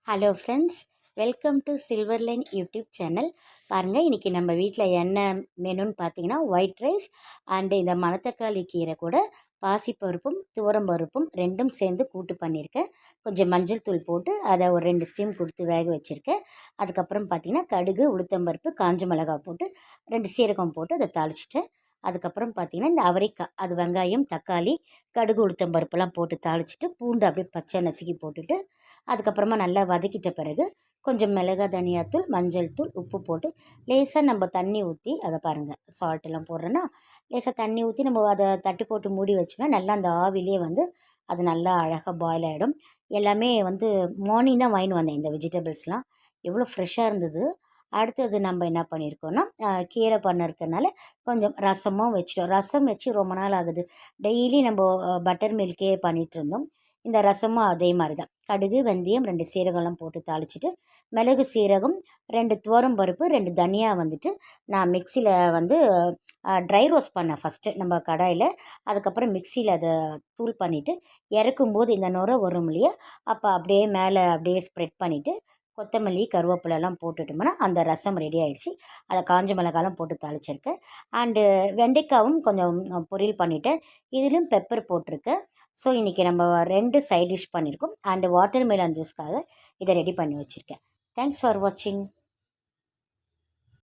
Hello friends, welcome to silver line YouTube channel. பாருங்கள், இன்றைக்கி நம்ம வீட்டில் என்ன மெனுன்னு பார்த்தீங்கன்னா ஒயிட் ரைஸ் அண்டு இந்த மணத்தக்காளி கீரை கூட பாசிப்பருப்பும் துவரம்பருப்பும் ரெண்டும் சேர்ந்து கூட்டு பண்ணியிருக்கேன். கொஞ்சம் மஞ்சள் தூள் போட்டு அதை ஒரு 2 ஸ்டீம் கொடுத்து வேக வச்சுருக்கேன். அதுக்கப்புறம் பார்த்திங்கன்னா கடுகு, உளுத்தம்பருப்பு, காஞ்ச மிளகாய் போட்டு 2 சீரகம் போட்டு அதை தாளிச்சிட்டேன். அதுக்கப்புறம் பார்த்திங்கன்னா இந்த அவரைக்காய், அது வெங்காயம், தக்காளி, கடுகு, உளுத்தம்பருப்புலாம் போட்டு தாளிச்சிட்டு பூண்டு அப்படியே பச்சை நசுக்கி போட்டுட்டு அதுக்கப்புறமா நல்லா வதக்கிட்ட பிறகு கொஞ்சம் மிளகாய், தனியாத்தூள், மஞ்சள் தூள், உப்பு போட்டு லேசாக நம்ம தண்ணி ஊற்றி அதை பாருங்கள் சால்ட்டெல்லாம் போடுறேன்னா லேசாக தண்ணி ஊற்றி நம்ம அதை தட்டு போட்டு மூடி வச்சோன்னா நல்லா அந்த ஆவிலே அது நல்லா அழகாக பாயில் ஆகிடும். எல்லாமே மார்னிங் தான் வாங்கின்னு வந்தேன். இந்த வெஜிடபிள்ஸ்லாம் எவ்வளோ ஃப்ரெஷ்ஷாக இருந்தது. அடுத்தது நம்ம என்ன பண்ணியிருக்கோன்னா கீரை பண்ண இருக்கிறனால கொஞ்சம் ரசமும் வச்சிட்டோம். ரசம் வச்சு ரொம்ப நாள் ஆகுது. டெய்லி நம்ம பட்டர் மில்கே பண்ணிகிட்டு இருந்தோம். இந்த ரசமும் அதே மாதிரி தான். கடுகு, வெந்தயம், 2 சீரகம்லாம் போட்டு தாளிச்சிட்டு மிளகு, சீரகம், 2 துவரம் பருப்பு, 2 தனியா நான் மிக்சியில் ட்ரை ரோஸ்ட் பண்ணேன் ஃபஸ்ட்டு நம்ம கடாயில். அதுக்கப்புறம் மிக்சியில் அதை தூள் பண்ணிவிட்டு இறக்கும்போது இந்த நுரை வரும் இல்லையா, அப்போ அப்படியே மேலே அப்படியே ஸ்ப்ரெட் பண்ணிவிட்டு கொத்தமல்லி, கருவேப்பிலெல்லாம் போட்டுட்டோம்னா அந்த ரசம் ரெடி ஆகிடுச்சு. அதை காஞ்ச மிளகாலாம் போட்டு தாளிச்சிருக்கேன். அண்டு வெண்டைக்காவும் கொஞ்சம் பொரியல் பண்ணிவிட்டேன். இதுலேயும் பெப்பர் போட்டிருக்கேன். ஸோ இன்றைக்கி நம்ம 2 சைட் டிஷ் பண்ணியிருக்கோம். அண்டு வாட்டர் மெலன் ஜூஸ்க்காக இதை ரெடி பண்ணி வச்சுருக்கேன். தேங்க்ஸ் ஃபார் வாட்சிங்.